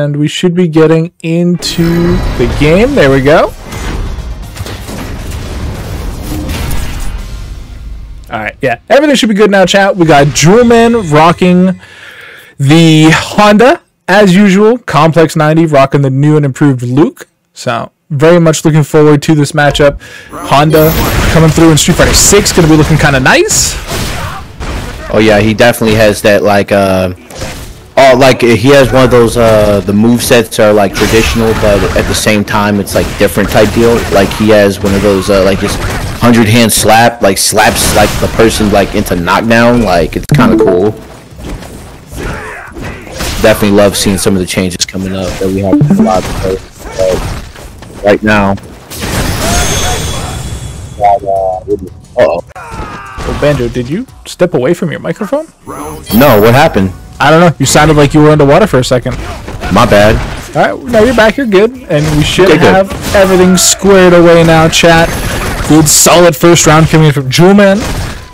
and we should be getting into the game. There we go. Alright, yeah, everything should be good now, chat. We got JewelMan rocking the Honda, as usual. Complex 90 rocking the new and improved Luke. So, very much looking forward to this matchup. Honda coming through in Street Fighter 6, going to be looking kind of nice. Oh yeah, he definitely has that like he has one of those the movesets are like traditional, but at the same time it's like different type deal. Like he has one of those like just 100-hand slap, like slaps like the person like into knockdown. Like it's kind of cool. Definitely love seeing some of the changes coming up that we have a lot of right now. Uh-oh. Well, Banjo, did you step away from your microphone? No, what happened? I don't know. You sounded like you were underwater for a second. My bad. Alright, no, you're back. You're good. And we should have everything squared away now, chat. Good, solid first round coming in from JewelMan.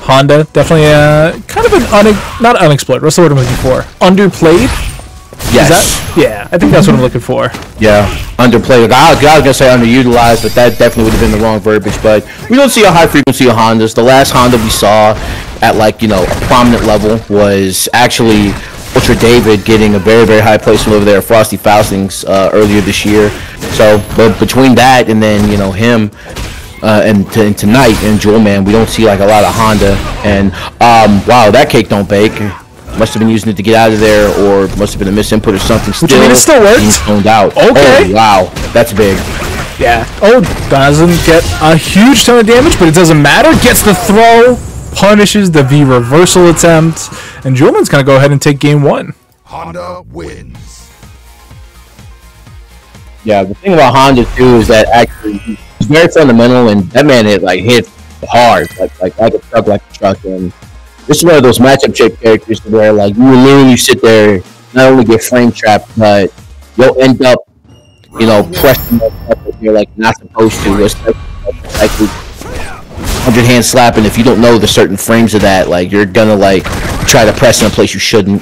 Honda, definitely kind of an not unexplored. What's the word I'm looking for? Underplayed? Yes. Yeah, I think that's what I'm looking for. Yeah, underplayed. I was gonna say underutilized, but that definitely would have been the wrong verbiage. But we don't see a high frequency of Hondas. The last Honda we saw at like a prominent level was actually Ultra David getting a very, very high placement over there at Frosty Faustings earlier this year. So, but between that and then him and tonight in JewelMan, we don't see like a lot of Honda. And wow, that cake don't bake. Must have been using it to get out of there, or must have been a misinput or something. Which I mean, it still worked. He's toned out. Okay. Oh, wow, that's big. Yeah. Oh, doesn't get a huge ton of damage, but it doesn't matter. Gets the throw, punishes the V reversal attempt, and JewelMan's gonna go ahead and take game one. Honda wins. Yeah, the thing about Honda too is that actually he's very fundamental, and that man hit hard, like a truck, and this is one of those matchup check characters where like you will literally sit there, not only get frame trapped, but you'll end up, pressing that you're like not supposed to. It's like 100-hand slap, and if you don't know the certain frames of that, like you're gonna like try to press in a place you shouldn't.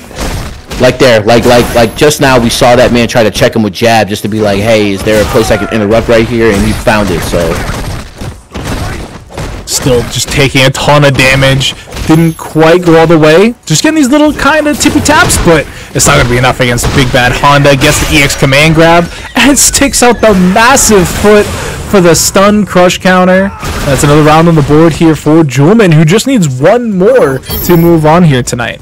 Like there, like just now we saw that man try to check him with jab just to be like, hey, is there a place I can interrupt right here? And he found it. So still just taking a ton of damage. Didn't quite go all the way. Just getting these little kind of tippy taps, but it's not going to be enough against the big bad Honda. Gets the EX command grab and sticks out the massive foot for the stun crush counter. That's another round on the board here for JewelMan, who just needs one more to move on here tonight.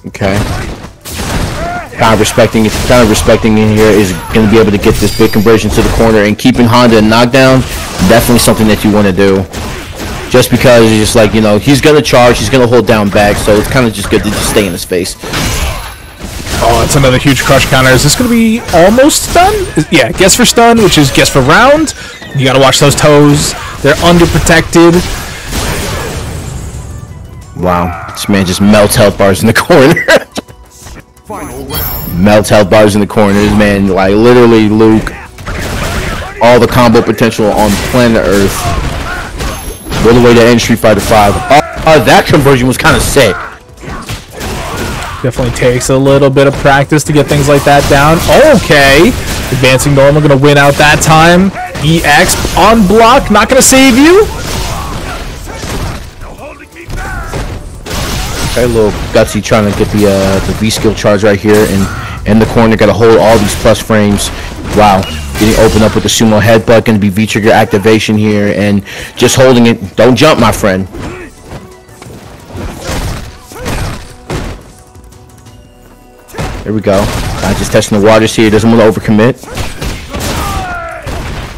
Okay. Kind of respecting in here is going to be able to get this big conversion to the corner, and keeping Honda in knockdown, definitely something that you want to do. Just because it's just like, he's going to charge, he's going to hold down back, so it's kind of just good to just stay in his face. Oh, it's another huge crush counter. Is this going to be almost stun? Yeah, guess for stun, which is guess for round. You got to watch those toes. They're underprotected. Wow, this man just melts health bars in the corner. Melts health bars in the corner. This man, like, literally, Luke, all the combo potential on planet Earth. All the way to end Street Fighter 5. That conversion was kind of sick. Definitely takes a little bit of practice to get things like that down. Okay. Advancing normal, going to win out that time. EX on block, not going to save you. Okay, a little gutsy trying to get the V skill charge right here, and in the corner, got to hold all these plus frames. Wow, getting opened up with the sumo headbutt, going to be V trigger activation here, and just holding it. Don't jump, my friend. There we go. Just testing the waters here. Doesn't want to overcommit.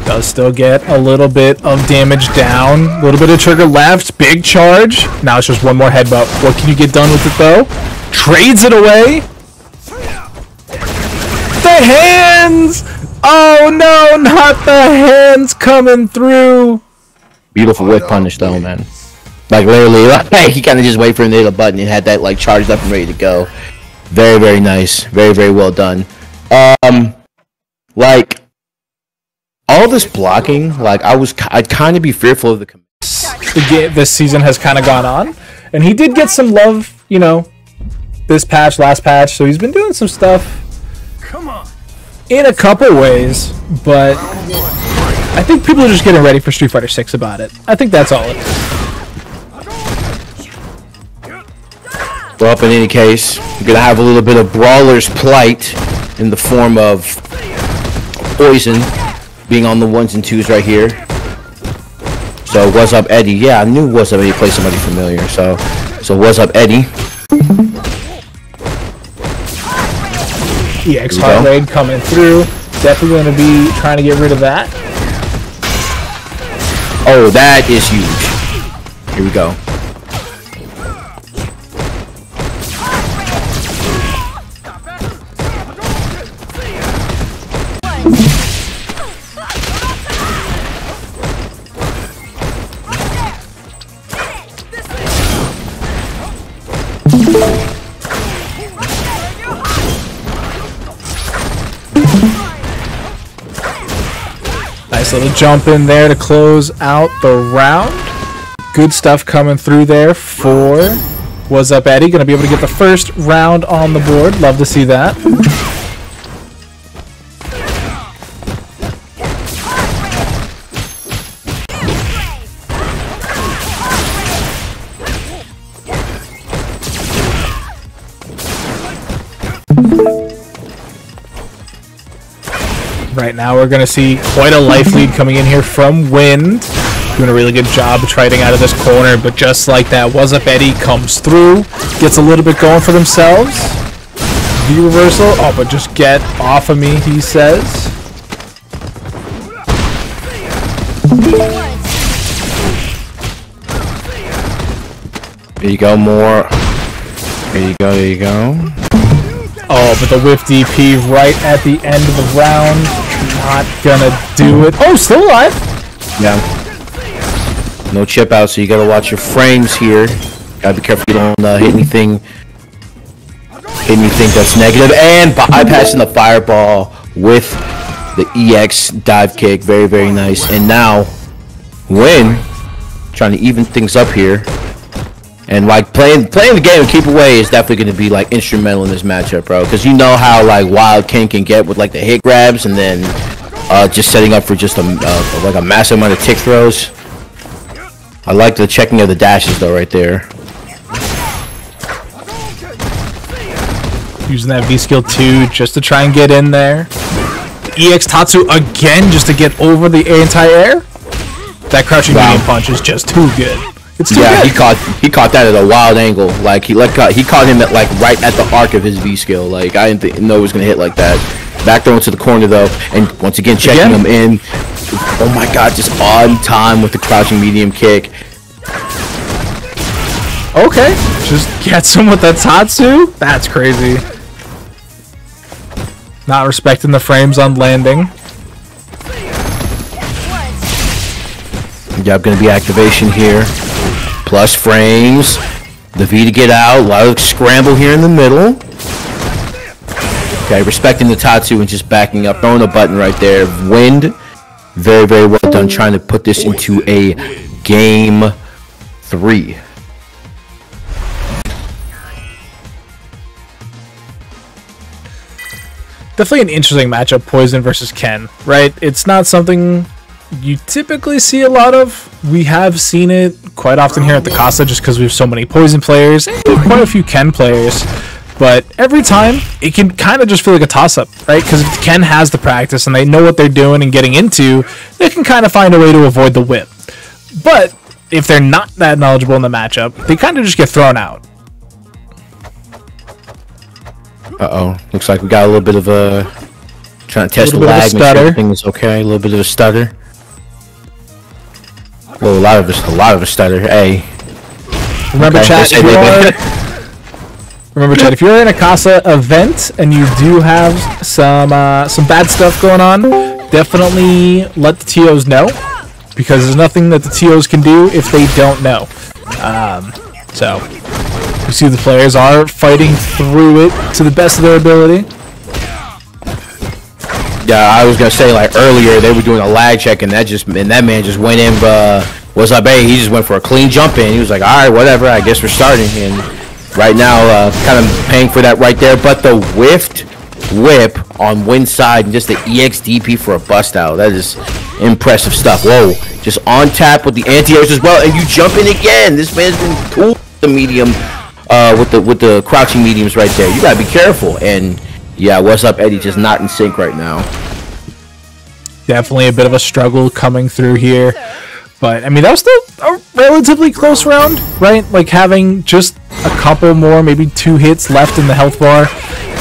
Does still get a little bit of damage down. A little bit of trigger left. Big charge. Now it's just one more headbutt. What can you get done with it, though? Trades it away. The hands! Oh, no, not the hands coming through. Beautiful whip punish, though, man. Like, literally, like, he kind of just waited for him to hit a button and had that, like, charged up and ready to go. Very, very nice. Very, very well done. Like, all this blocking, like, I'd kind of be fearful of the game this season has kind of gone on, And he did get some love, you know, this patch, last patch, so he's been doing some stuff in a couple ways, but I think people are just getting ready for Street Fighter 6 about it. I think that's all it is. Well, in any case, we're going to have a little bit of Brawler's plight in the form of Poison being on the 1s and 2s right here. So, WazUpEddy. Yeah, I knew WazUpEddy played somebody familiar. So WazUpEddy. EX Hard Raid coming through. Definitely going to be trying to get rid of that. Oh, that is huge. Here we go. Nice little jump in there to close out the round. Good stuff coming through there for WazUpEddy. Going to be able to get the first round on the board. Love to see that. Right now we're going to see quite a life lead coming in here from Wind. Doing a really good job of trading out of this corner, but just like that, WazUpEddy comes through, gets a little bit going for themselves. V reversal. Oh, but just get off of me, he says. There you go, more. There you go, there you go. Oh, but the whiff DP right at the end of the round. Not gonna do it. Oh, still alive. Yeah. No chip out, so you gotta watch your frames here. Gotta be careful you don't hit anything that's negative. And bypassing the fireball with the EX dive kick. Very, very nice. And now, Win trying to even things up here. And like playing the game and keep away is definitely going to be like instrumental in this matchup, bro. Because you know how like Wild King can get with like the hit grabs and then just setting up for just like a massive amount of tick throws. I like the checking of the dashes though right there. Using that V skill 2 just to try and get in there. EX Tatsu again just to get over the entire air. That crouching medium punch is just too good. It's too good. he caught that at a wild angle. Like he caught him at like right at the arc of his V skill. Like I didn't know it was gonna hit like that. Back throw into the corner though, and once again checking him in. Oh my god, just on time with the crouching medium kick. Okay, just gets him with that Tatsu. That's crazy. Not respecting the frames on landing. Yeah, gonna be activation here. Plus frames. The V to get out. A lot of scramble here in the middle. Okay, respecting the Tatsu and just backing up. Throwing a button right there. Wind. Very, very well done. Trying to put this into a game 3. Definitely an interesting matchup, Poison versus Ken, right? It's not something you typically see a lot of. We have seen it quite often here at the Casa just because we have so many Poison players and quite a few Ken players. But every time, it can kind of just feel like a toss-up, right? Because if Ken has the practice and they know what they're doing and getting into, they can kind of find a way to avoid the whip. But if they're not that knowledgeable in the matchup, they kind of just get thrown out. Uh-oh. Looks like we got a little bit of a... Trying to test the lag, make sure everything is okay. A little bit of a stutter. Well, a lot of a stutter. Hey. Remember, okay, chat, if you're in a Casa event and you do have some bad stuff going on, definitely let the TOs know, because there's nothing that the TOs can do if they don't know. So you see the players are fighting through it to the best of their ability. Yeah, I was gonna say like earlier they were doing a lag check and that man just went in WazUpEddy, he just went for a clean jump in. He was like, all right, whatever, I guess we're starting. And right now, kind of paying for that right there. But the whiffed whip on Wind's side and just the EXDP for a bust out. That is impressive stuff. Whoa, just on tap with the anti-airs as well. And you jump in again. This man's been cool with the medium, with the crouching mediums right there. You gotta be careful. And yeah, WazUpEddy just not in sync right now. Definitely a bit of a struggle coming through here. But, I mean, that was still a relatively close round, right? Like, having just a couple more, maybe 2 hits left in the health bar.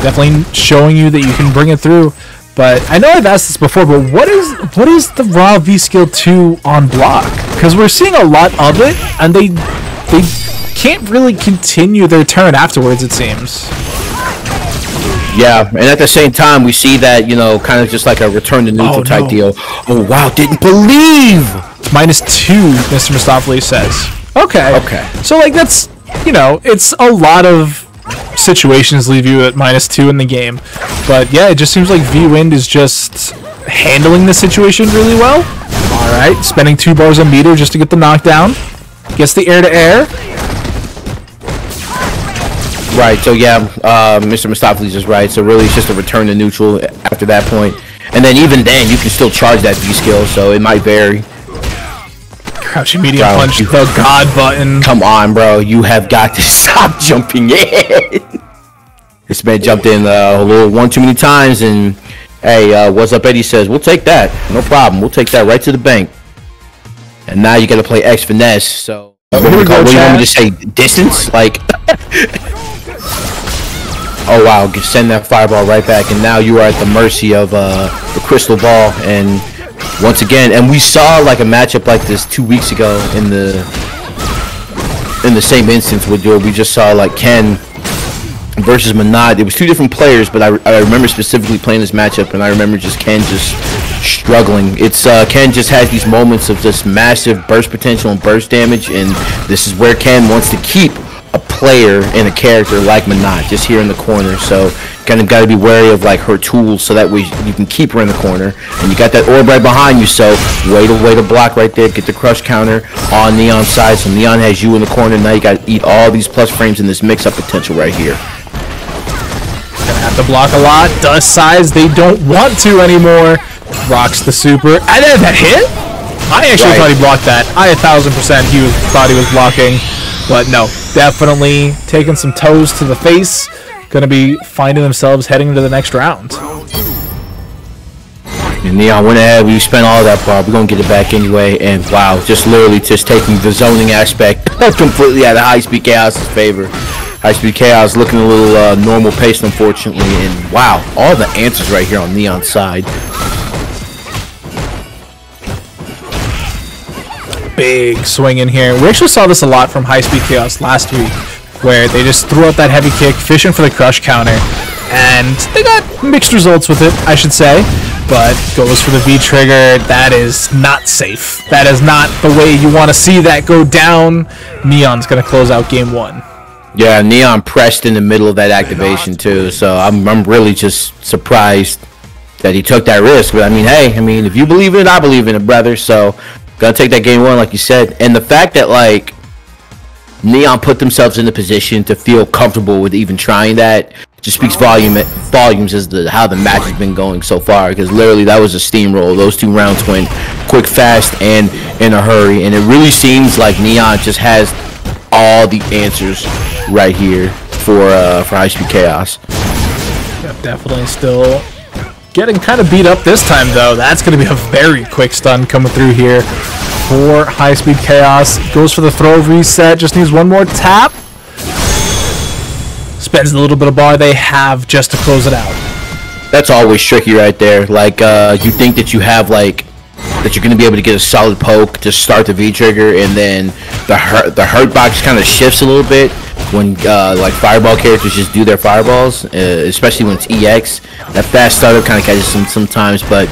Definitely showing you that you can bring it through. But, I know I've asked this before, but what is the raw V-Skill 2 on block? Because we're seeing a lot of it, and they can't really continue their turn afterwards, it seems. Yeah, and at the same time, we see that, you know, kind of just like a return to neutral type deal. Oh, wow, didn't believe! -2, Mr. Mustafali says. Okay. Okay. So, like, that's, you know, it's a lot of situations leave you at -2 in the game. But, yeah, it just seems like vWind is just handling the situation really well. Alright, spending 2 bars on meter just to get the knockdown. Gets the air-to-air. Right, so yeah, Mr. Mustafali's is right. So really, it's just a return to neutral after that point. And then even then, you can still charge that V-skill, so it might vary. Crouching medium punch, the God button. Come on, bro. You have got to stop jumping in. This man jumped in a little one too many times, and hey, WazUpEddy says, we'll take that. No problem. We'll take that right to the bank. And now you got to play X-Finesse, so... What do you want me to say? Distance? Like... Oh wow, send that fireball right back, and now you are at the mercy of the crystal ball. And once again, and we saw like a matchup like this 2 weeks ago in the same instance with we just saw like Ken versus Menat. It was 2 different players, but I remember specifically playing this matchup, and I remember just Ken just struggling. It's Ken just has these moments of just massive burst potential and burst damage, and this is where Ken wants to keep a player and a character like Menat just here in the corner. So kind of got to be wary of like her tools, so that way you can keep her in the corner. And you got that orb right behind you, so way to block right there. Get the crush counter on Neon's side, so Neon has you in the corner. Now you got to eat all these plus frames in this mix-up potential right here. Gonna have to block a lot. Dust size, they don't want to anymore. Rocks the super, and then that hit. I actually thought he blocked that. I 1000% thought he was blocking. But no, definitely taking some toes to the face. Gonna be finding themselves heading into the next round. And Neon went ahead. We spent all that bar. We're gonna get it back anyway. And wow, just literally just taking the zoning aspect completely out of HIGHSPEEDCHAOS' favor. HIGHSPEEDCHAOS looking a little normal paced, unfortunately. And wow, all the answers right here on Neon's side. Big swing in here. We actually saw this a lot from HIGHSPEEDCHAOS last week, where they just threw out that heavy kick, fishing for the crush counter, and they got mixed results with it, I should say. But goes for the V trigger. That is not safe. That is not the way you want to see that go down. Neon's gonna close out game 1. Yeah, Neon pressed in the middle of that activation too, so I'm really just surprised that he took that risk. But I mean, hey, if you believe in it, I believe in it, brother. So gonna take that game 1, like you said. And the fact that like Neon put themselves in the position to feel comfortable with even trying that just speaks volumes as to how the match has been going so far. Because literally that was a steamroll. Those 2 rounds went quick, fast, and in a hurry. And it really seems like Neon just has all the answers right here for HIGHSPEEDCHAOS. Yep, definitely still getting kind of beat up this time, though. That's going to be a very quick stun coming through here for HIGHSPEEDCHAOS. Goes for the throw reset. Just needs one more tap. Spends the little bit of bar they have just to close it out. That's always tricky right there. Like, you think that you have, like, that you're going to be able to get a solid poke to start the V-trigger, and then the hurt box kind of shifts a little bit when like fireball characters just do their fireballs, especially when it's EX. That fast startup kind of catches them sometimes, but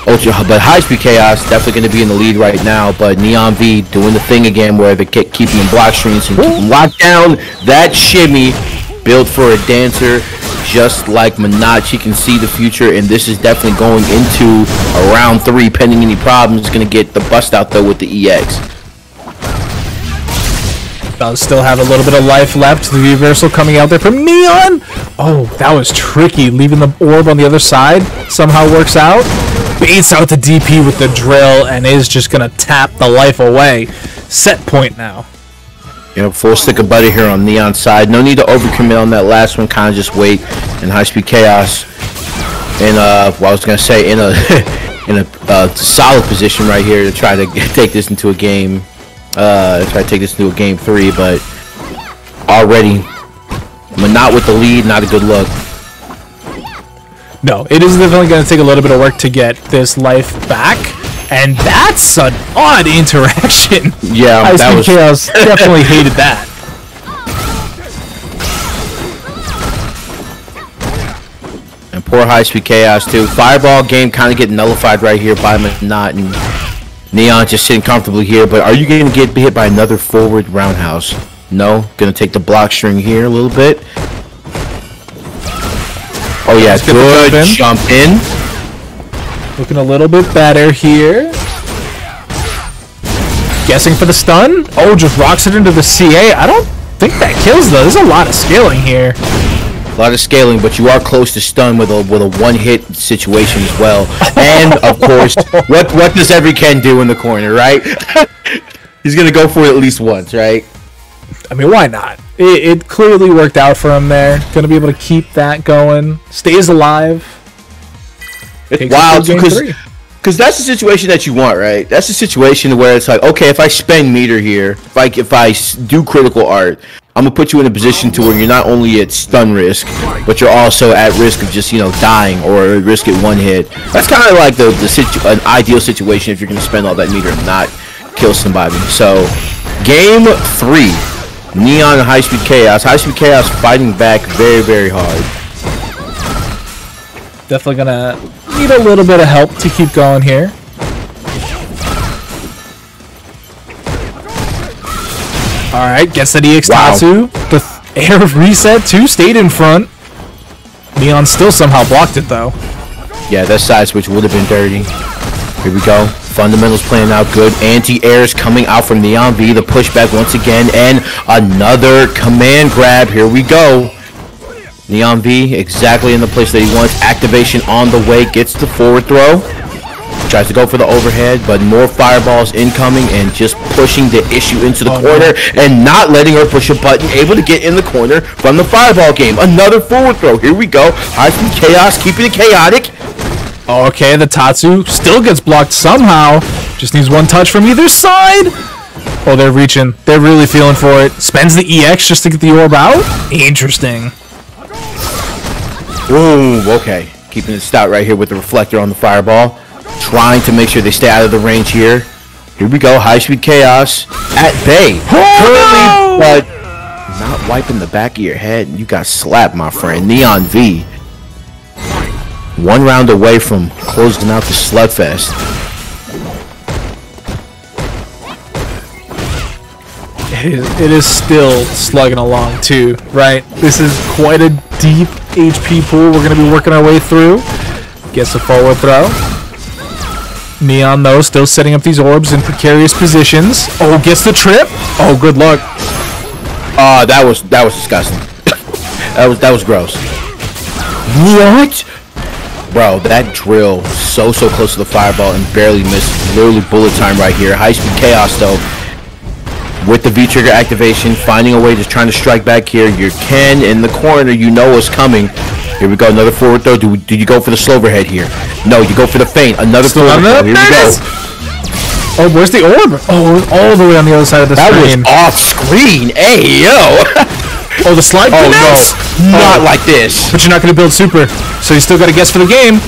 HIGHSPEEDCHAOS definitely going to be in the lead right now. But Neon V doing the thing again where they keep them in block streams and keep them locked down. That shimmy built for a dancer just like Menat. She can see the future, and this is definitely going into a round 3, pending any problems. Going to get the bust out, though, with the EX. Does still have a little bit of life left. The reversal coming out there from Neon. Oh, that was tricky. Leaving the orb on the other side somehow works out. Baits out the DP with the drill and is just going to tap the life away. Set point now. You know, full stick of butter here on Neon's side. No need to overcommit on that last one. Kind of just wait in high speed chaos. And well, I was going to say in a in a solid position right here to try to take this into a game. Try to take this into a game 3, but already Menat with the lead, not a good look. No, it is definitely going to take a little bit of work to get this life back, and that's an odd interaction. Yeah, that was Chaos definitely hated that. And poor high speed chaos too. Fireball game kind of getting nullified right here by Menat, and Neon just sitting comfortably here, but are you going to get hit by another forward roundhouse? No. Going to take the block string here a little bit. Oh yeah, good jump in. Looking a little bit better here. Guessing for the stun. Oh, just rocks it into the CA. I don't think that kills though. There's a lot of scaling here. A lot of scaling, but you are close to stun with a one-hit situation as well. And of course, what does every Ken do in the corner, right? He's gonna go for it at least once, right? I mean, why not? It clearly worked out for him there. Gonna be able to keep that going. Stays alive. It's wild because that's the situation that you want, right? That's the situation where it's like, okay, if I spend meter here, if I do critical art, I'm gonna put you in a position to where you're not only at stun risk, but you're also at risk of just, you know, dying or risk at one hit. That's kind of like an ideal situation if you're gonna spend all that meter and not kill somebody. So, game 3, Neon and High Speed Chaos. High Speed Chaos fighting back very, very hard. Definitely gonna need a little bit of help to keep going here. Alright, gets the EX Tatsu. The air reset too, stayed in front. Neon still somehow blocked it though. Yeah, that side switch would have been dirty. Here we go. Fundamentals playing out good. Anti-airs coming out from Neon V. The pushback once again. And another command grab. Here we go. Neon V exactly in the place that he wants. Activation on the way. Gets the forward throw. Tries to go for the overhead, but more fireballs incoming and just pushing the issue into the corner and not letting her push a button. Able to get in the corner from the fireball game. Another forward throw. Here we go. High speed chaos, keeping it chaotic. Okay, the Tatsu still gets blocked somehow. Just needs one touch from either side. Oh, they're reaching. They're really feeling for it. Spends the EX just to get the orb out. Interesting. Ooh, okay. Keeping it stout right here with the reflector on the fireball. Trying to make sure they stay out of the range here. Here we go. High speed chaos at bay. Currently, but not wiping the back of your head. You got slapped, my friend. Neon V. 1 round away from closing out the slugfest. It is still slugging along too, right? This is quite a deep HP pool we're going to be working our way through. Gets a forward throw. Neon, though, still setting up these orbs in precarious positions. Oh, gets the trip. Oh, good luck. That was disgusting. that was gross. What? Bro, that drill so close to the fireball and barely missed. Literally bullet time right here. High speed chaos though. With the V-trigger activation, finding a way to trying to strike back here. Your Ken in the corner, you know what's coming. Here we go, another forward throw. Do you go for the slow overhead here? No, you go for the feint. Another forward throw. Here we go. Oh, where's the orb? Oh, all the way on the other side of the screen. That was off screen. Hey, yo. Oh, the slide finesse? No. Not like this. But you're not going to build super, so you still got to guess for the game.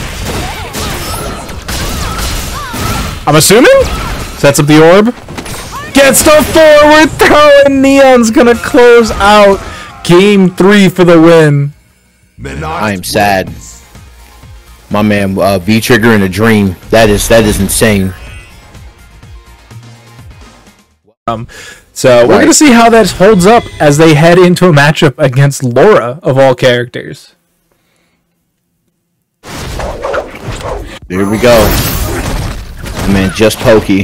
I'm assuming? Sets up the orb. Gets the forward throw, and Neon's going to close out game 3 for the win. I am sad. My man, V-trigger in a dream. That is insane. So we're going to see how that holds up as they head into a matchup against Laura, of all characters. There we go. Man, just pokey.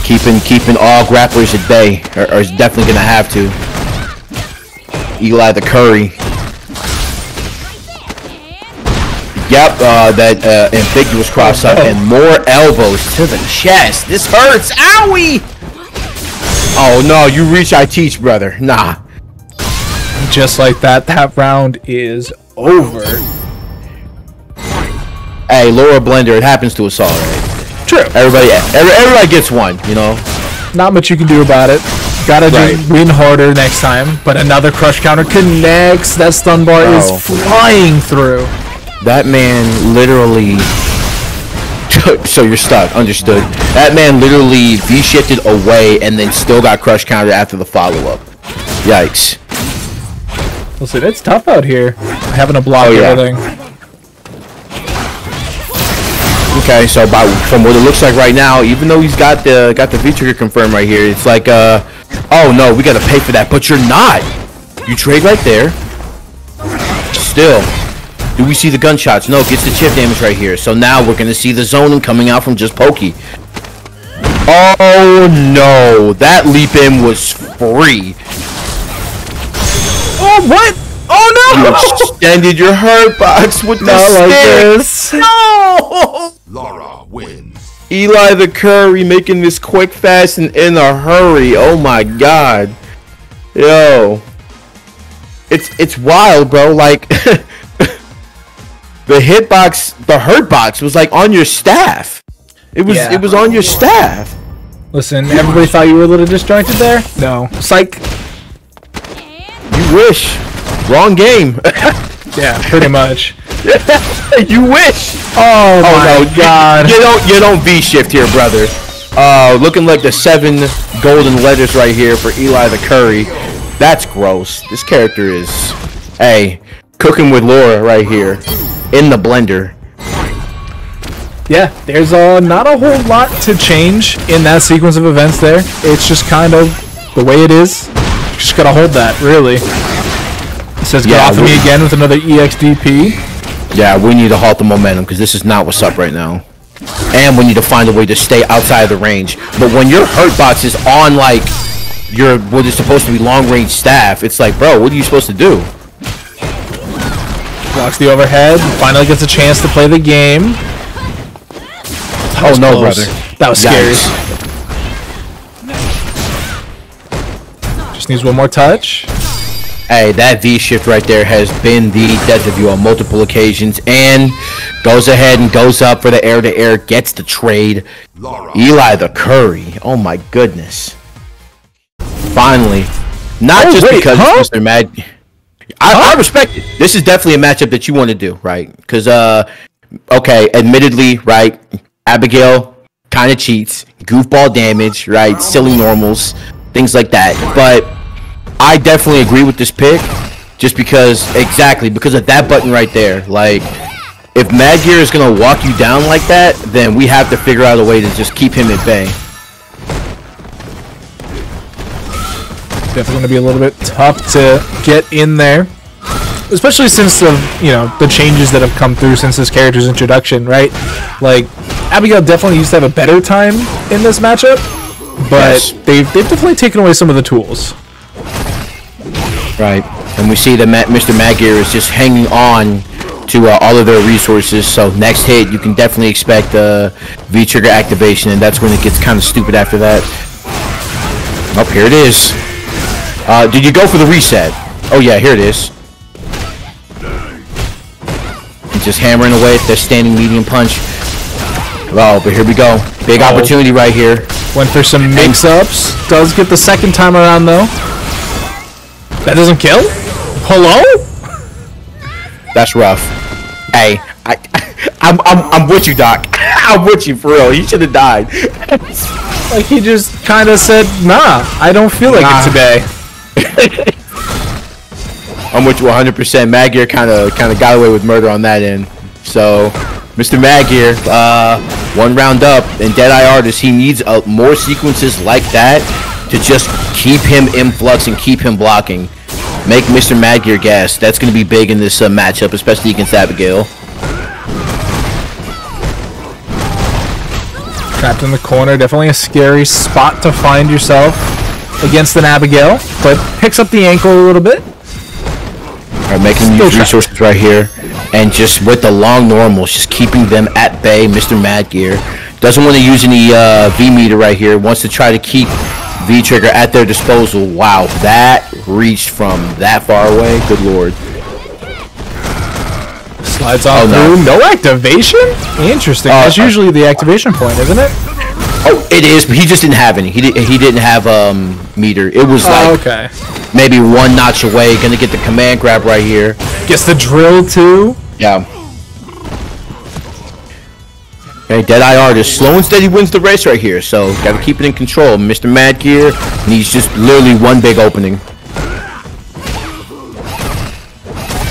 Keeping all grapplers at bay, or is definitely gonna have to. EliTheCurry. Yep, that ambiguous cross up and more elbows to the chest. This hurts. Owie! Oh no, you reach I teach, brother. Nah. Just like that, that round is over. Hey, Laura Blender, it happens to us all, right? True. Everybody gets one, you know. Not much you can do about it. Gotta just win harder next time. But another crush counter connects. That stun bar is flying through. That man literally. So you're stuck. Understood. That man literally V-shifted away and then still got crush counter after the follow-up. Yikes. Listen, it's tough out here. Having to block everything. Okay, so from what it looks like right now, even though he's got the V-trigger confirmed right here, it's like oh no, we gotta pay for that, but you're not. You trade right there. Still, do we see the gunshots? No, gets the chip damage right here. So now we're gonna see the zoning coming out from just pokey. Oh no, that leap in was free. Oh what? Oh no! You extended your hurt box with the stick. Like no! Laura wins. EliTheCurry making this quick, fast, and in a hurry. Oh my god. Yo. It's wild, bro. Like the hitbox, the hurt box was like on your staff. It was on your staff. Listen, everybody thought you were a little disjointed there? No. Psych. You wish. Wrong game. Yeah, pretty much. You wish. Oh my god. You don't V-shift here, brother. Looking like the 7 golden letters right here for EliTheCurry. That's gross. This character is, hey, cooking with Laura right here in the blender. Yeah, there's not a whole lot to change in that sequence of events there. It's just kind of the way it is. Just gotta hold that, really. It says get off of me again with another EXDP. Yeah, we need to halt the momentum because this is not what's up right now. And we need to find a way to stay outside of the range. But when your hurt box is on like your what is supposed to be long range staff, it's like, bro, what are you supposed to do? Blocks the overhead. Finally gets a chance to play the game. Oh no, brother. That was scary. Just needs one more touch. Hey, that V-shift right there has been the death of you on multiple occasions, and goes ahead and goes up for the air-to-air, gets the trade. EliTheCurry, oh my goodness. Finally. Not just because Mr. Mad... I respect it. This is definitely a matchup that you want to do, right? Because, okay, admittedly, right, Abigail kind of cheats, goofball damage, right, silly normals, things like that, but... I definitely agree with this pick, just because of that button right there. Like, if MadGear is gonna walk you down like that, then we have to figure out a way to just keep him at bay. Definitely gonna be a little bit tough to get in there, especially since the changes that have come through since this character's introduction, right? Like, Abigail definitely used to have a better time in this matchup, but they've definitely taken away some of the tools. Right, and we see that Mr. MadGear is just hanging on to all of their resources, so next hit you can definitely expect V-trigger activation, and that's when it gets kind of stupid after that. Oh, here it is. Did you go for the reset? Oh yeah, here it is. He's just hammering away at the standing medium punch. Oh, but here we go. Big opportunity right here. Went for some mix-ups. Does get the second time around, though. That doesn't kill? Hello? That's rough. Hey, I'm with you, Doc. I'm with you for real. He should have died. Like he just kind of said, "Nah, I don't feel like it today." I'm with you 100%. MadGear kind of got away with murder on that end. So, Mr. MadGear, 1 round up, and Deadeye Artist, he needs more sequences like that to just keep him in flux and keep him blocking. Make Mr. MadGear gas. That's going to be big in this matchup, especially against Abigail. Trapped in the corner, definitely a scary spot to find yourself against an Abigail, but picks up the ankle a little bit. Alright, making these resources right here, and just with the long normals, just keeping them at bay. Mr. MadGear doesn't want to use any V meter right here, wants to try to keep V-Trigger at their disposal. Wow, that reached from that far away, good lord. Slides on through. No activation? Interesting. That's usually the activation point, isn't it? Oh, it is, but he just didn't have any. He didn't have meter. It was like okay. Maybe one notch away. Gonna get the command grab right here. Gets the drill too. Yeah. Okay, Deadeye Artist. Slow and steady wins the race right here, so gotta keep it in control. Mr. MadGear needs just literally one big opening.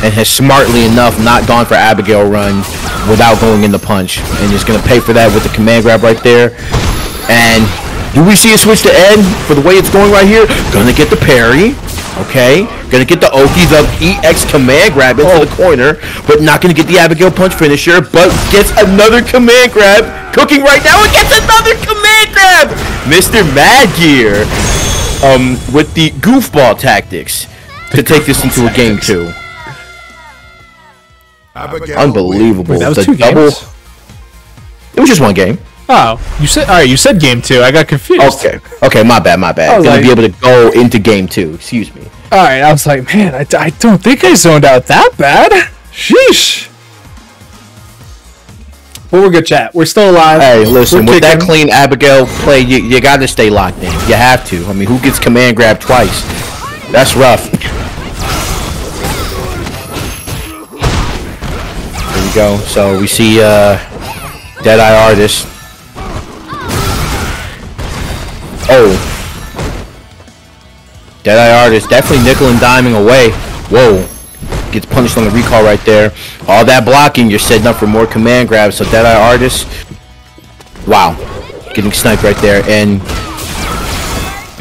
And has smartly enough not gone for Abigail run without going in the punch. And is going to pay for that with the command grab right there. And do we see a switch to Ed for the way it's going right here? Gonna get the parry. Okay. Gonna get the Oki, the EX command grab into the corner. But not gonna get the Abigail punch finisher. But gets another command grab. Cooking right now and gets another command grab. Mr. MadGear with the goofball tactics to take this into a game 2. Abigail Unbelievable. Wait, that was the 2 double. games? It was just one game. Oh, you said alright. You said game 2. I got confused. Okay, my bad. Gonna be able to go into game 2. Excuse me. All right, I was like, man, I don't think I zoned out that bad. Sheesh. But we're good, chat. We're still alive. Hey, listen, we're with that kicking. clean Abigail play, you got to stay locked in. You have to. I mean, who gets command grab twice? That's rough. There we go. So we see Deadeye Artist. Oh. Deadeye Artist definitely nickel and diming away. Whoa. Gets punished on the recall right there. All that blocking, you're setting up for more command grabs. So Deadeye Artist. Wow. Getting sniped right there. And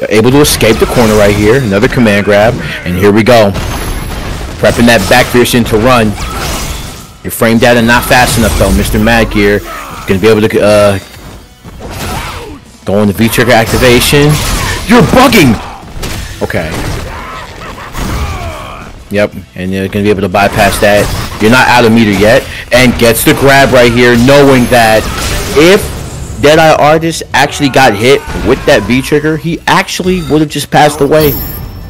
able to escape the corner right here. Another command grab. And here we go. Prepping that back fierce to run. Your frame data not fast enough though, Mr. MadGear. Gonna be able to go on the V-trigger activation. You're bugging! Okay. Yep, and you're gonna be able to bypass that. You're not out of meter yet. And gets the grab right here, knowing that if Deadeye Artist actually got hit with that V-trigger, he actually would have just passed away.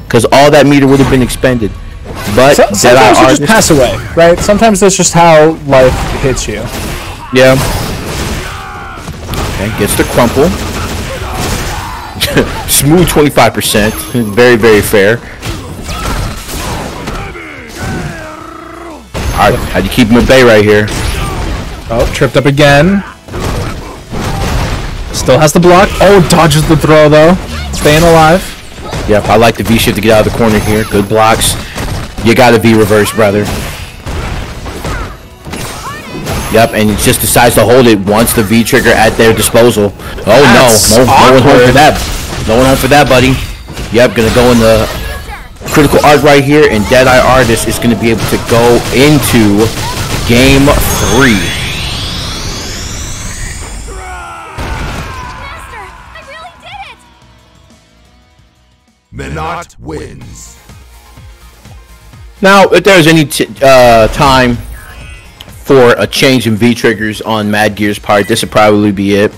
Because all that meter would have been expended. But sometimes you just pass away, right? Sometimes that's just how life hits you. Yeah. Okay, gets the crumple. Smooth 25%. Very, very fair. Alright, how do you keep him at bay right here? Oh, tripped up again. Still has the block. Oh, dodges the throw though. Staying alive. Yep, I like the V-shift to get out of the corner here. Good blocks. You got a V-reverse, brother. Yep, and he just decides to hold it once the V-trigger at their disposal. Oh no, no one home for that. No one home for that, buddy. Yep, gonna go in the critical arc right here, and Deadeye Artist is gonna be able to go into game 3. I really did it! Menat wins. Now, if there's any time for a change in V-triggers on MadGear's part, this would probably be it.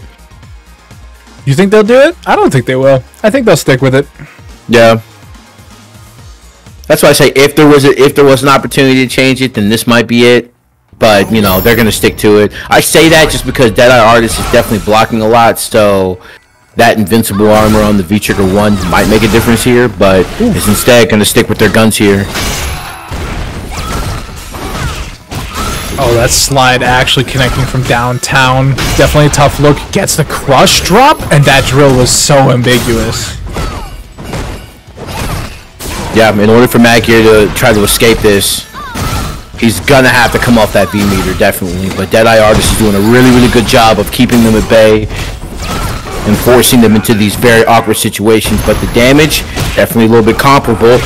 You think they'll do it? I don't think they will. I think they'll stick with it. Yeah. That's why I say if there was an opportunity to change it, then this might be it. But you know they're gonna stick to it. I say that just because Deadeye Artist is definitely blocking a lot, so that invincible armor on the V-trigger 1 might make a difference here. But is instead gonna stick with their guns here. Oh, that slide actually connecting from downtown. Definitely a tough look. Gets the crush drop, and that drill was so ambiguous. Yeah, in order for MadGear to try to escape this, he's gonna have to come off that V-meter, definitely. But Deadeye Artist is doing a really, really good job of keeping them at bay and forcing them into these very awkward situations. But the damage, definitely a little bit comparable.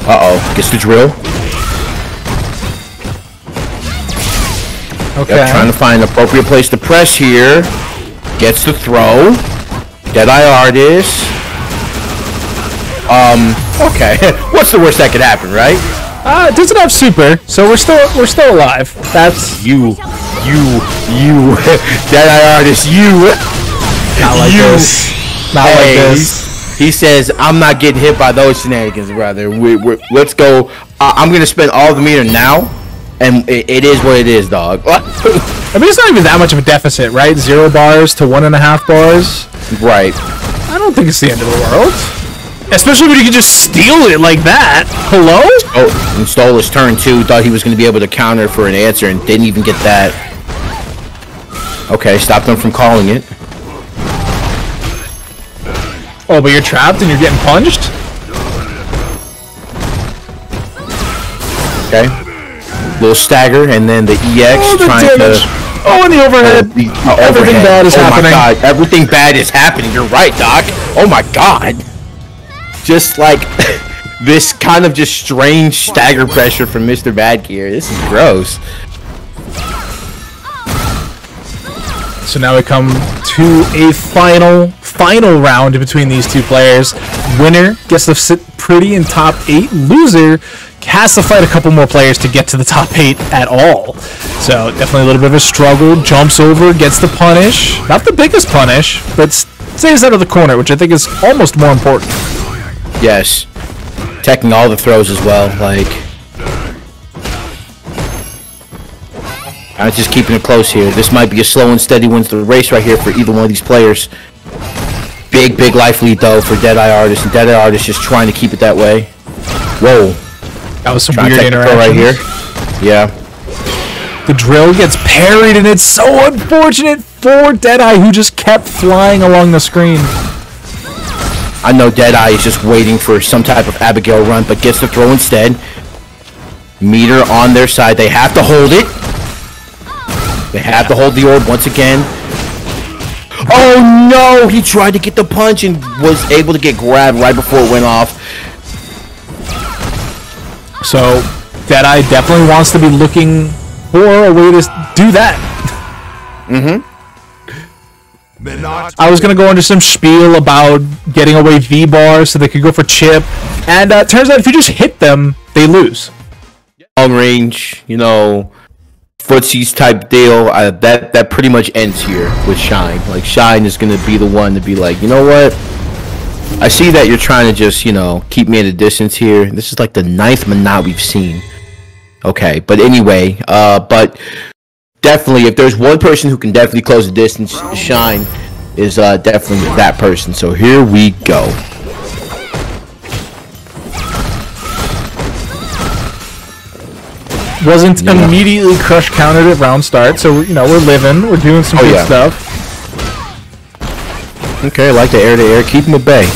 Uh-oh, gets the drill. Okay. Yep, trying to find an appropriate place to press here. Gets the throw. Deadeye Artist. Okay. What's the worst that could happen, right? It doesn't have super, so we're still alive. That's you. Deadeye Artist, you. not like this. Not like this. He says, I'm not getting hit by those shenanigans, brother. Let's go. I'm gonna spend all the meter now, and it is what it is, dog. I mean, it's not even that much of a deficit, right? 0 bars to 1.5 bars. Right. I don't think it's the end of the world. Especially when you can just steal it like that. Hello? Oh, and stole his turn too. Thought he was going to be able to counter for an answer and didn't even get that. Okay, stopped him from calling it. Oh, but you're trapped and you're getting punched? Okay. Little stagger and then the EX trying damage. Oh, and the overhead. Everything bad is happening. Oh my god, everything bad is happening. You're right, Doc. Oh my god. Just like this kind of just strange stagger pressure from Mr. MadGear. This is gross. So now we come to a final round between these two players. Winner gets to sit pretty in top 8. Loser has to fight a couple more players to get to the top 8 at all. So definitely a little bit of a struggle. Jumps over, gets the punish. Not the biggest punish, but stays out of the corner, which I think is almost more important. Yes. Teching all the throws as well, like. I'm just keeping it close here. This might be a slow and steady wins the race right here for either one of these players. Big life lead though for Deadeye Artist, and Deadeye Artist just trying to keep it that way. Whoa. That was some weird interaction right here. Yeah. The drill gets parried, and it's so unfortunate for Deadeye, who just kept flying along the screen. I know Deadeye is just waiting for some type of Abigail run, but gets the throw instead. Meter on their side. They have to hold it. They have to hold the orb once again. Oh no! He tried to get the punch and was able to get grabbed right before it went off. So Deadeye definitely wants to be looking for a way to do that. Menat. I was going to go into some spiel about getting away V-bars so they could go for chip. And turns out if you just hit them, they lose. Long range, you know, footsies type deal. That pretty much ends here with Shine. Like, Shine is going to be the one to be like, you know what? I see that you're trying to just, you know, keep me at a distance here. This is like the 9th Menat we've seen. Okay, but anyway, but definitely, if there's one person who can definitely close the distance, Shine is definitely that person. So here we go. Wasn't immediately crush countered at round start, so you know we're living, we're doing some good stuff. Okay, I like the air-to-air. Keep him at bay.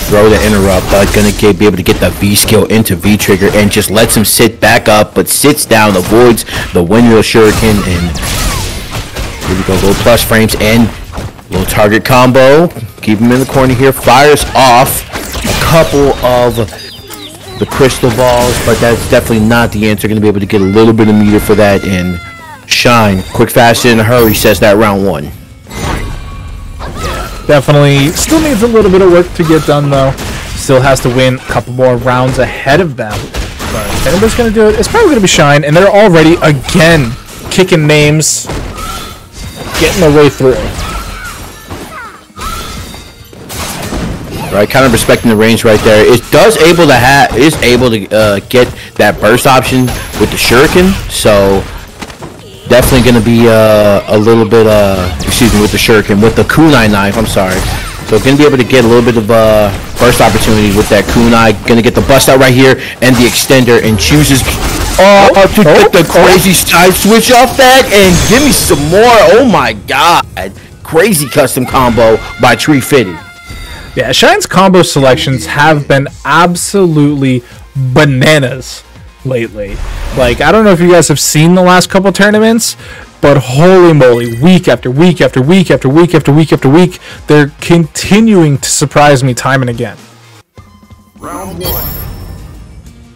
Throw the interrupt, but gonna be able to get the V skill into V trigger and just lets him sit back up, but sits down, avoids the windmill shuriken, and here we go, little plus frames and little target combo. Keep him in the corner here. Fires off a couple of the crystal balls, but that's definitely not the answer. Gonna be able to get a little bit of meter for that, and Shine, quick, fast, in a hurry, says that round 1. Definitely still needs a little bit of work to get done though. Still has to win a couple more rounds ahead of them. But if anybody's going to do it, it's probably going to be Shine. And they're already, again, kicking names, getting their way through. Right, kind of respecting the range right there. It is able to get that burst option with the shuriken. So definitely going to be a little bit, excuse me, with the shuriken, with the kunai knife, I'm sorry. So going to be able to get a little bit of burst opportunity with that kunai. Going to get the bust out right here and the extender, and chooses to get the crazy side switch off that and give me some more. Oh my god. Crazy custom combo by Tree Fitty. Yeah, Shine's combo selections have been absolutely bananas lately. Like, I don't know if you guys have seen the last couple tournaments, but holy moly, week after week after week after week after week after week, they're continuing to surprise me time and again. Round 1.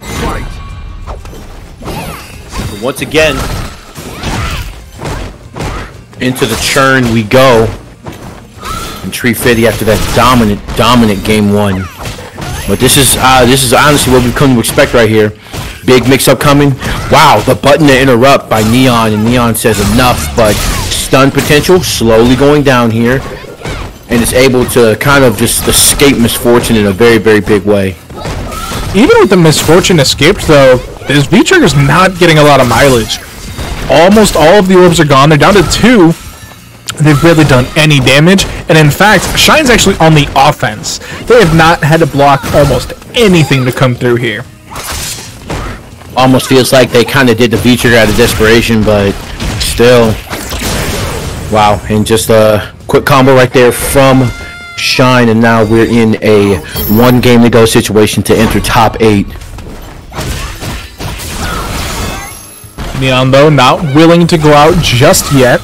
Fight. And once again, into the churn we go. And 350 after that dominant game 1. But this is honestly what we've come to expect right here. Big mix-up coming. Wow, the button to interrupt by Neon, and Neon says enough, but stun potential slowly going down here. And is able to kind of just escape misfortune in a very, very big way. Even with the misfortune escaped, though, this V-Trigger's not getting a lot of mileage. Almost all of the orbs are gone. They're down to 2. They've barely done any damage, and in fact, Shine's actually on the offense. They have not had to block almost anything to come through here. Almost feels like they kind of did the V-Trigger out of desperation, but still. Wow, and just a quick combo right there from Shine, and now we're in a 1 game to go situation to enter top 8. Neon, though, not willing to go out just yet.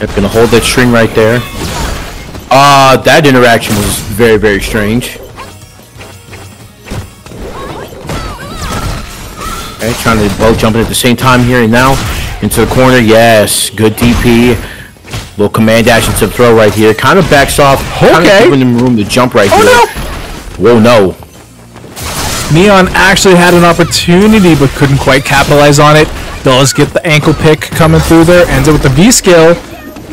Yep, gonna hold that string right there. That interaction was very, very strange. Okay, trying to both jumping at the same time here and now into the corner. Yes, good DP. Little command dash into the throw right here. Kind of backs off. Kind of giving him room to jump right here. No. Whoa, no. Neon actually had an opportunity but couldn't quite capitalize on it. Does get the ankle pick coming through there. Ends it with the V-skill.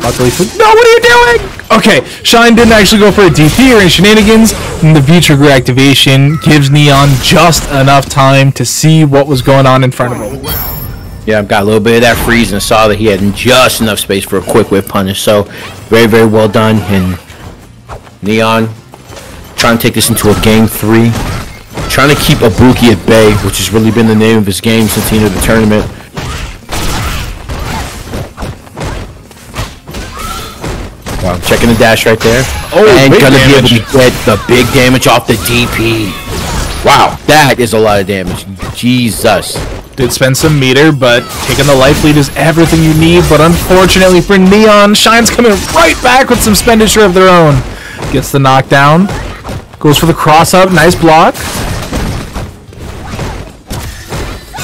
Luckily for... No, what are you doing? Okay, Shine didn't actually go for a DP or any shenanigans. And the V-Trigger activation gives Neon just enough time to see what was going on in front of him. Yeah, I've got a little bit of that freeze and saw that he had just enough space for a quick whip punish. So, very, very well done. And Neon trying to take this into a game 3. Trying to keep Ibuki at bay, which has really been the name of his game since he entered the tournament. Wow, checking the dash right there. Oh, and gonna damage. be able to get the big damage off the DP. Wow, that is a lot of damage. Jesus. Did spend some meter, but taking the life lead is everything you need. But unfortunately for Neon, Shine's coming right back with some expenditure of their own. Gets the knockdown. Goes for the cross-up. Nice block.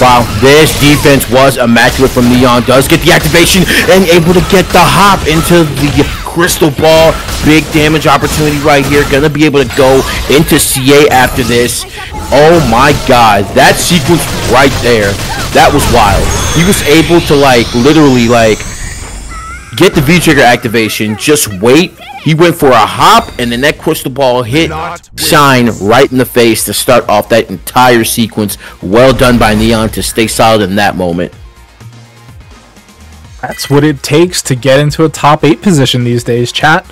Wow, this defense was immaculate from Neon. Does get the activation and able to get the hop into the crystal ball. Big damage opportunity right here. Gonna be able to go into CA after this. Oh my god, that sequence right there, that was wild. He was able to literally get the V-Trigger activation, just wait. He went for a hop, and then that crystal ball hit Shine right in the face to start off that entire sequence. Well done by Neon to stay solid in that moment. That's what it takes to get into a top 8 position these days, chat.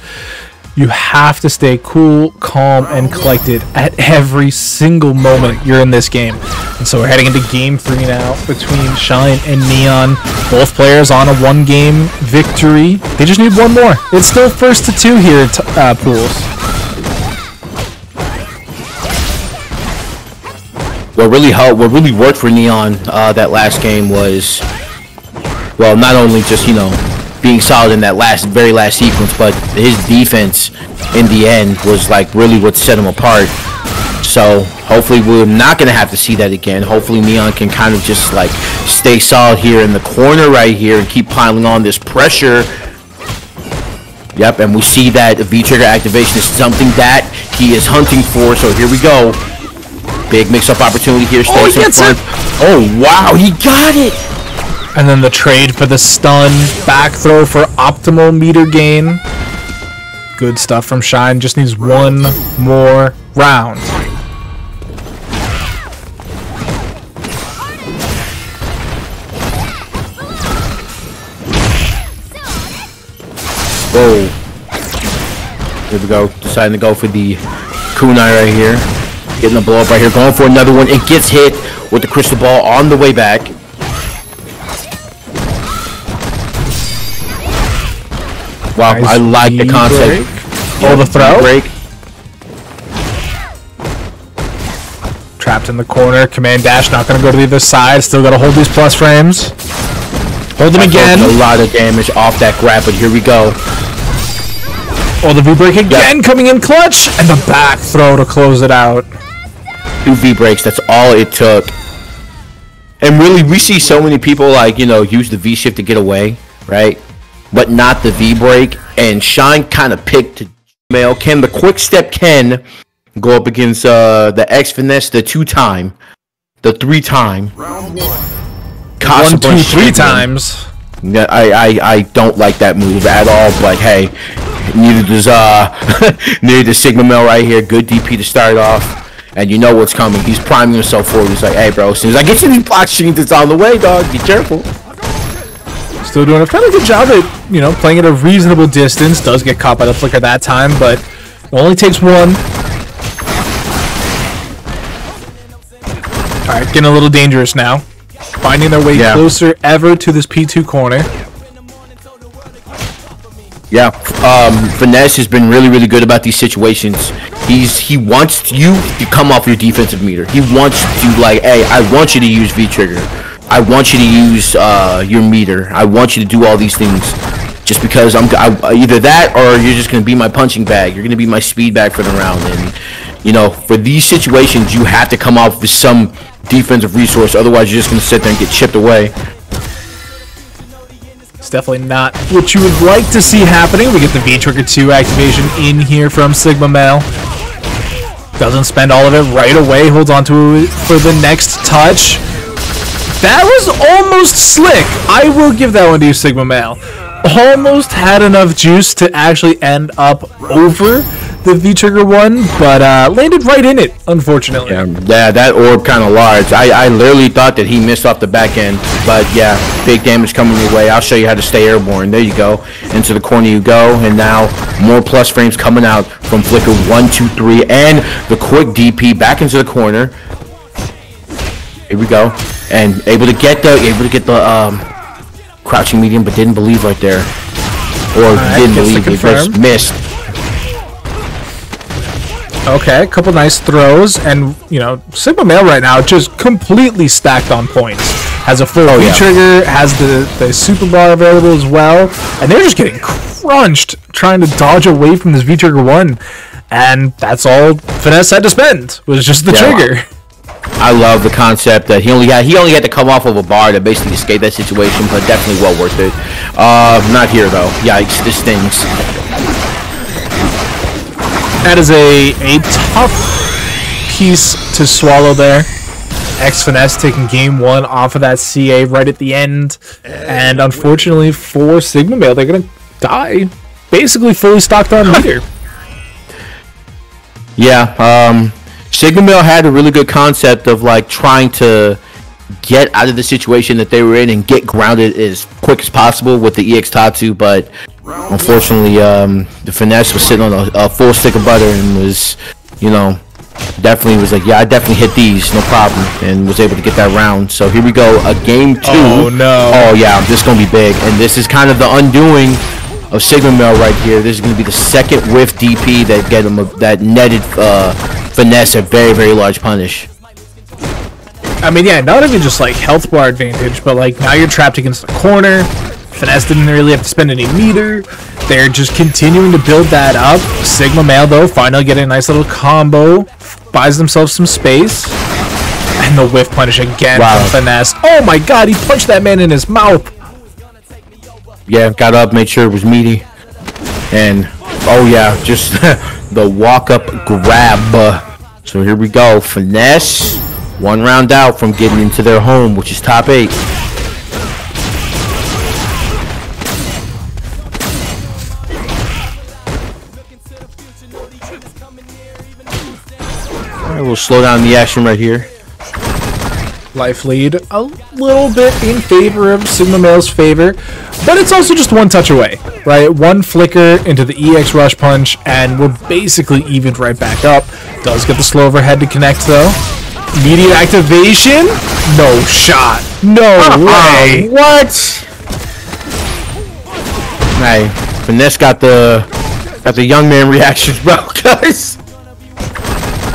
You have to stay cool, calm, and collected at every single moment you're in this game. And so we're heading into game 3 now between Shine and Neon. Both players on a 1-game victory. They just need 1 more. It's still first to 2 here at pools. What really worked for Neon that last game was, well, not only just, being solid in that very last sequence, but his defense in the end was really what set him apart. So hopefully we're not gonna have to see that again. Hopefully Neon can kind of just stay solid here in the corner right here and keep piling on this pressure. Yep, and we see that the V-Trigger activation is something that he is hunting for. So here we go. Big mix-up opportunity here. Oh, he gets it! Oh wow, he got it! And then the trade for the stun, back throw for optimal meter gain. Good stuff from Shine, just needs 1 more round. Whoa. Here we go, deciding to go for the kunai right here. Getting the blow up right here, going for another one. It gets hit with the crystal ball on the way back. Wow, nice. I like the concept. Oh, the throw? Break. Trapped in the corner. Command dash, not going to go to the other side. Still got to hold these plus frames. Hold them again. A lot of damage off that grab, but here we go. Oh, the V-break again coming in clutch, and the back throw to close it out. 2 V-breaks, that's all it took. And really, we see so many people, like, you know, use the V-shift to get away, right? But not the V-break. And Shine kind of picked JewelMan. Can the quick step Ken go up against the X-Finesse, the 2-time, the 3-time? Round 1. 1, 2, 3 times. Yeah, I don't like that move at all, but hey, neither does neither does Sigma Male right here. Good DP to start off. And you know what's coming. He's priming himself forward. He's like, hey bro, as soon as I get to these block streams, it's on the way, dog. Be careful. Still doing a fairly good job at, you know, playing at a reasonable distance. Does get caught by the flicker that time, but it only takes one. Alright, getting a little dangerous now. Finding their way closer ever to this P2 corner. Yeah, Finesse has been really good about these situations. He wants you to come off your defensive meter. He wants to, like, hey, I want you to use V-trigger. I want you to use your meter. I want you to do all these things. Just because either that or you're just gonna be my punching bag. You're gonna be my speed bag for the round. And you know, for these situations, you have to come off with some defensive resource. Otherwise, you're just gonna sit there and get chipped away. It's definitely not what you would like to see happening. We get the V-Trigger 2 activation in here from Sigma Male. Doesn't spend all of it right away. Holds on to it for the next touch. That was almost slick. I will give that one to you, Sigma Male. Almost had enough juice to actually end up over the V-Trigger one, but landed right in it, unfortunately. Yeah, that orb kind of large. I literally thought that he missed off the back end, but yeah, big damage coming your way. I'll show you how to stay airborne. There you go. Into the corner you go, and now more plus frames coming out from Flicker 1, 2, 3, and the quick DP back into the corner. Here we go, and able to get the crouching medium, but didn't believe right there, or didn't believe, he just missed. Okay, a couple nice throws, and you know, Sigma Male right now just completely stacked on points. Has a full V-trigger, has the super bar available as well, and they're just getting crunched trying to dodge away from this V-trigger one, and that's all Finesse had to spend, was just the trigger. I love the concept that he only had to come off of a bar to basically escape that situation, but definitely well worth it. Not here though. Yikes, this stings. That is a tough piece to swallow there. X-Finesse taking game 1 off of that CA right at the end. And unfortunately for Sigma Male, they're going to die. Basically fully stocked on meter. Yeah, Sigma Male had a really good concept of like trying to get out of the situation that they were in and get grounded as quick as possible with the EX Tatsu, but unfortunately the Finesse was sitting on a full stick of butter and was, you know, definitely was like, yeah, I definitely hit these, no problem, and was able to get that round. So here we go, a game 2. Oh no. Oh yeah, this is gonna be big, and this is kind of the undoing of Sigma Male right here. This is gonna be the second whiff DP that get him that netted Finesse a very large punish. I mean, yeah, not even just like health bar advantage, but like now you're trapped against the corner. Finesse didn't really have to spend any meter. They're just continuing to build that up. Sigma Male though finally getting a nice little combo, buys themselves some space, and the whiff punish again from Finesse. Oh my god, he punched that man in his mouth. Yeah, got up, made sure it was meaty, and oh yeah, just the walk up grab. So here we go, Finesse, 1 round out from getting into their home, which is top 8. Alright, we'll slow down the action right here. Life lead a little bit in favor of Sigma Male's favor, but it's also just 1 touch away, right? 1 flicker into the EX rush punch, and we're basically evened right back up. Does get the slow overhead to connect though. Immediate activation? No shot. No way. What? Hey, Finesse got the young man reactions, bro, guys.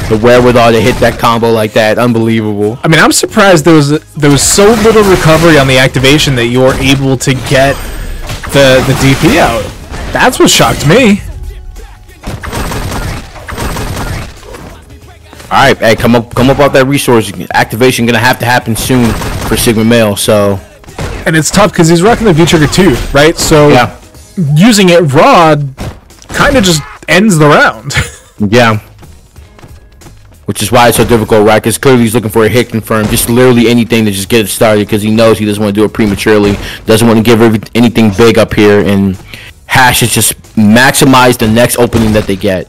The wherewithal to hit that combo like that, unbelievable. I mean, I'm surprised there was so little recovery on the activation that you were able to get the DP out. That's what shocked me. Alright, hey, come up off that resource. Activation gonna have to happen soon for Sigma Male, so. And it's tough because he's rocking the V-Trigger too, right? So yeah. Using it raw kind of just ends the round. Yeah. Which is why it's so difficult, right? Because clearly he's looking for a hit confirm, just literally anything to just get it started, because he knows he doesn't want to do it prematurely, doesn't want to give anything big up here, and Hash is just maximize the next opening that they get.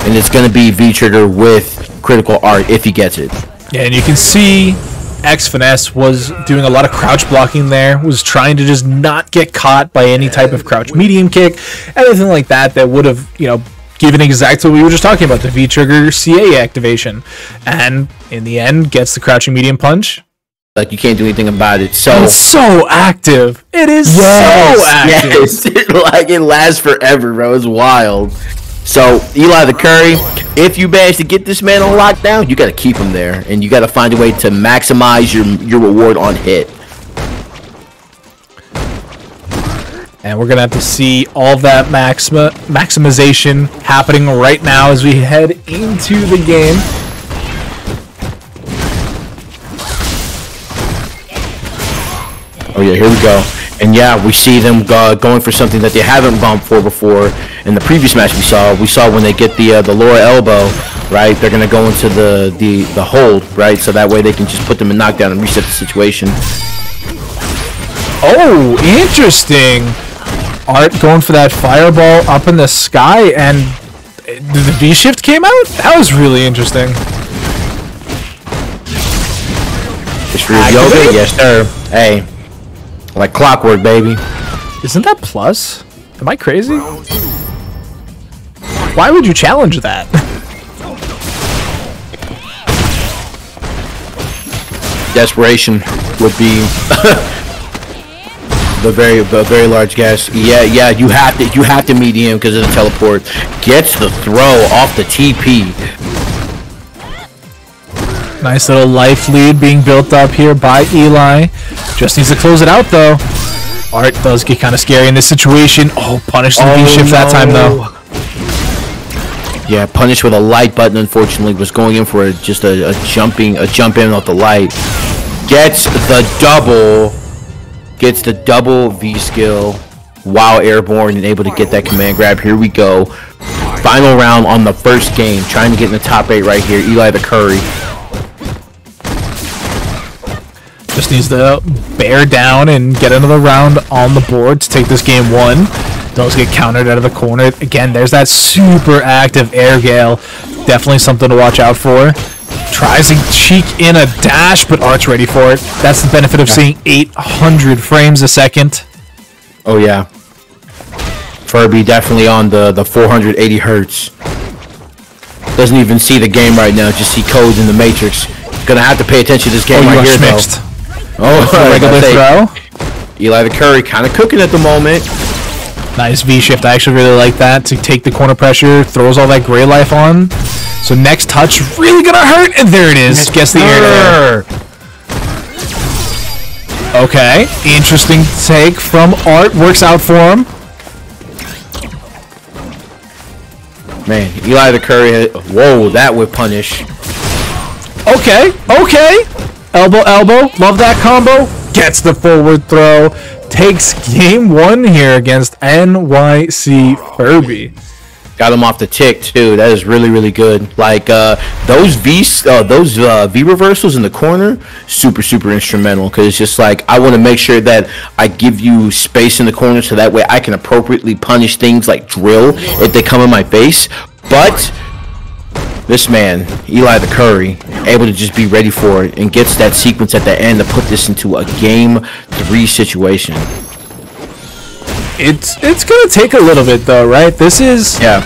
And it's going to be V-Trigger with critical art if he gets it. Yeah, and you can see X-Finesse was doing a lot of crouch blocking there, was trying to just not get caught by any type of crouch medium kick, anything like that that would have, you know, given exactly what we were just talking about, the V-Trigger CA activation. And in the end, gets the crouching medium punch. Like, you can't do anything about it. So it's so active. It is so active. Yes, like it lasts forever, bro. It's wild. So, EliTheCurry, if you manage to get this man on lockdown, you got to keep him there. And you got to find a way to maximize your reward on hit. And we're going to have to see all that maximization happening right now as we head into the game. Oh yeah, here we go. And yeah, we see them going for something that they haven't gone for before. In the previous match we saw when they get the lower elbow, right? They're gonna go into the hold, right? So that way they can just put them in knockdown and reset the situation. Oh, interesting. Art going for that fireball up in the sky, and the V shift came out. That was really interesting. It's for yoga, yes sir. Hey. Like clockwork, baby. Isn't that plus? Am I crazy? Why would you challenge that? Desperation would be the very large guess. Yeah, you have to meet him because of the teleport. Gets the throw off the TP. Nice little life lead being built up here by Eli. Just needs to close it out though. Art does get kind of scary in this situation. Oh, punished the V-shift that time though. Yeah, punished with a light button, unfortunately, was going in for just a jump in off the light. Gets the double V skill while airborne and able to get that command grab. Here we go. Final round on the first game. Trying to get in the top 8 right here. EliTheCurry. Just needs to bear down and get another round on the board to take this game 1. Does get countered out of the corner. Again, there's that super active air gale. Definitely something to watch out for. Tries to cheek in a dash, but Art's ready for it. That's the benefit of seeing 800 frames a second. Oh yeah. Furby definitely on the 480 hertz. Doesn't even see the game right now, just see codes in the matrix. Gonna have to pay attention to this game right here though. Oh, regular throw. EliTheCurry kind of cooking at the moment. Nice V-shift. I actually really like that to take the corner pressure, throws all that gray life on. So next touch, really gonna hurt, and there it is. Gets the air. Okay, interesting take from Art. Works out for him. Man, EliTheCurry. Whoa, that would punish. Okay. Elbow. Love that combo. Gets the forward throw. Takes game 1 here against NYC Furby. Got him off the tick too. That is really good. Like those V reversals in the corner, super instrumental. Because it's just like I want to make sure that I give you space in the corner so that way I can appropriately punish things like drill if they come in my face. But this man, EliTheCurry, able to just be ready for it and gets that sequence at the end to put this into a game 3 situation. It's gonna take a little bit though, right? This is I'm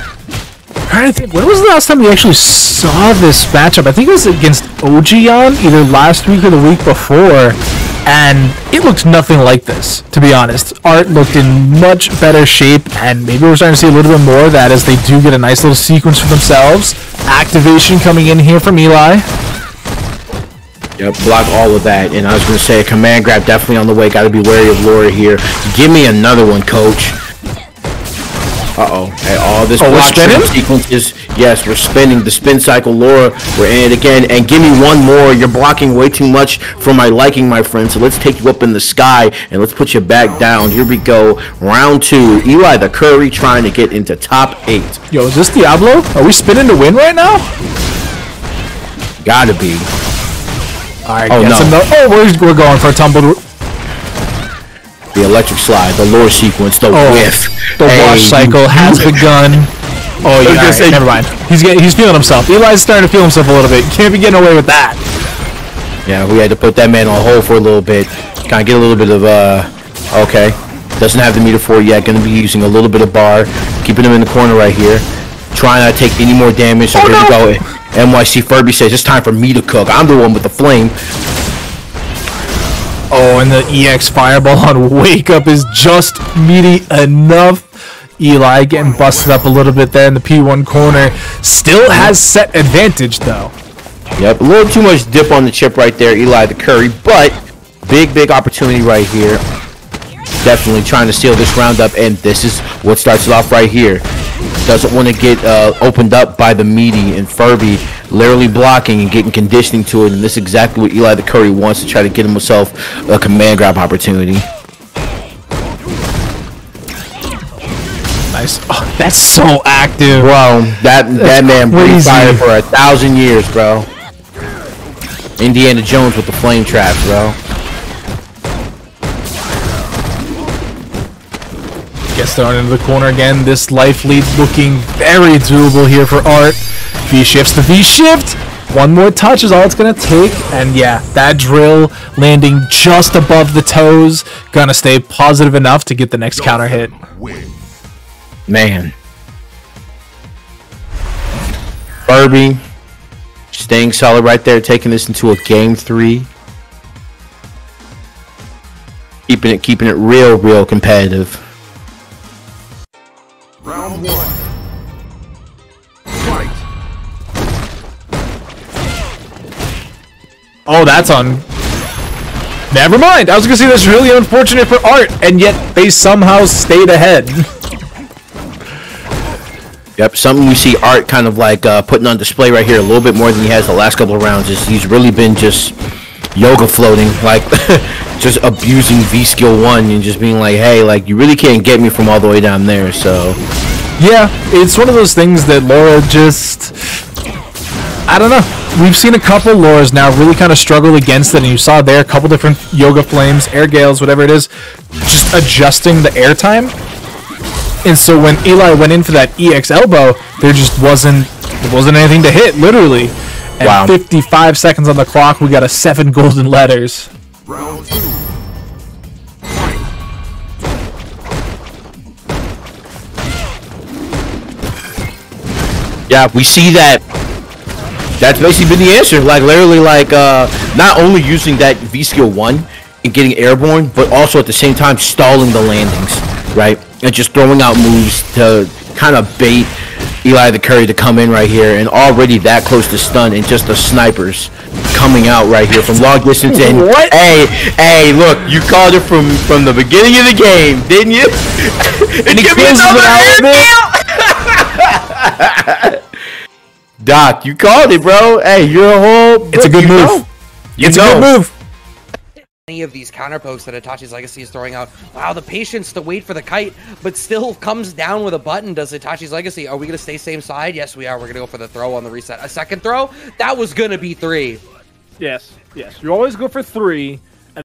trying to think. When was the last time we actually saw this matchup? I think it was against Ojion, either last week or the week before, and it looks nothing like this, to be honest. Art looked in much better shape, and maybe we're starting to see a little bit more of that as they do get a nice little sequence for themselves. Activation coming in here from Eli. Yep, block all of that. And I was going to say, a command grab definitely on the way. Got to be wary of Laura here. Give me another one, coach. Uh-oh. Hey, all this we're block spinning? sequences. Yes, we're spinning. The spin cycle, Laura. We're in it again. And give me one more. You're blocking way too much for my liking, my friend. So let's take you up in the sky and let's put you back down. Here we go. Round 2. EliTheCurry trying to get into top 8. Yo, is this Diablo? Are we spinning to win right now? Gotta be. Alright, Oh, no. We're going for a tumble. The electric slide, the lore sequence, the whiff. The wash cycle has begun. Oh, yeah, right, never mind. He's feeling himself. Eli's starting to feel himself a little bit. Can't be getting away with that. Yeah, we had to put that man on hold for a little bit. Kind of get a little bit of, okay. Doesn't have the meter for it yet. Going to be using a little bit of bar. Keeping him in the corner right here. Trying not to take any more damage. So here we go. NYC Furby says, it's time for me to cook. I'm the one with the flame. Oh, and the EX Fireball on Wake Up is just meaty enough. Eli getting busted up a little bit there in the P1 corner. Still has set advantage, though. Yep, a little too much dip on the chip right there, EliTheCurry, but big opportunity right here. Definitely trying to steal this round up, and this is what starts it off right here. Doesn't want to get opened up by the meaty, and Furby literally blocking and getting conditioning to it, and this is exactly what EliTheCurry wants to try to get himself a command grab opportunity. Nice. Oh, that's so active. Bro, that man breathed fire for 1,000 years, bro. Indiana Jones with the flame trap, bro. Gets thrown into the corner again. This life lead looking very doable here for Art. V shifts the V shift. One more touch is all it's going to take. And yeah, that drill landing just above the toes. Gonna stay positive enough to get the next counter hit. Man. Furby staying solid right there, taking this into a game 3. Keeping it real competitive. Round 1. Fight. Oh, that's on. Never mind. I was gonna say that's really unfortunate for Art, and yet they somehow stayed ahead. Yep, something we see Art kind of like putting on display right here a little bit more than he has the last couple of rounds. Is he's really been just yoga floating, like just abusing V skill 1 and just being like, hey, like you really can't get me from all the way down there. So yeah, it's one of those things that Laura just, I don't know. We've seen a couple Lauras now really kind of struggle against it, and you saw there a couple different yoga flames, air gales, whatever it is, just adjusting the airtime. And so when Eli went in for that EX elbow, there wasn't anything to hit, literally. And wow. 55 seconds on the clock, we got a 7 golden letters. Round 2. yeah, we see that. That's basically been the answer. Like literally, like not only using that V skill 1 and getting airborne, but also at the same time stalling the landings, right? And just throwing out moves to kind of bait EliTheCurry to come in right here, and already that close to stun, and just the snipers coming out right here from long distance. And what? Hey, look, you called it from the beginning of the game, didn't you? And he closes it out. Doc, you called it, bro. Hey, you're a whole. It's a good move. It's a good move. Any of these counter pokes that Itachi's Legacy is throwing out. Wow, the patience to wait for the kite, but still comes down with a button. Does Itachi's Legacy? Are we going to stay same side? Yes, we are. We're going to go for the throw on the reset. A second throw? That was going to be 3. Yes. You always go for 3.